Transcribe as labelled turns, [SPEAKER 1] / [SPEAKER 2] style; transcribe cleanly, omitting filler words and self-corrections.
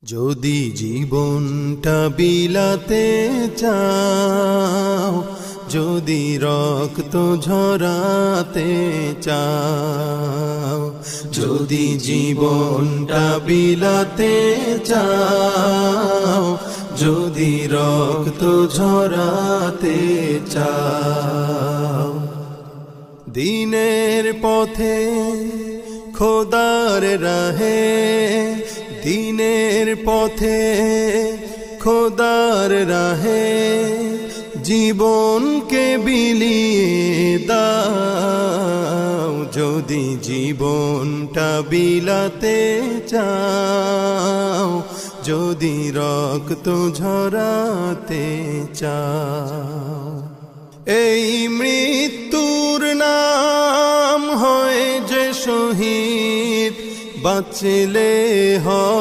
[SPEAKER 1] যদি জীবনটা বিলাতে চাও, যদি রক্ত ঝরাতে চাও, যদি জীবনটা বিলাতে চাও, যদি রক্ত ঝরাতে চাও, দিনের পথে খোদার রাহে, দিনের পথে খোদার রাহে জীবনকে বিলিয়ে দাও। যদি জীবনটা বিলাতে চাও, যদি রক্ত ঝরাতে চাও, এই মৃত্যুর নাম হয় যে শহীদ, বাঁচলে হয়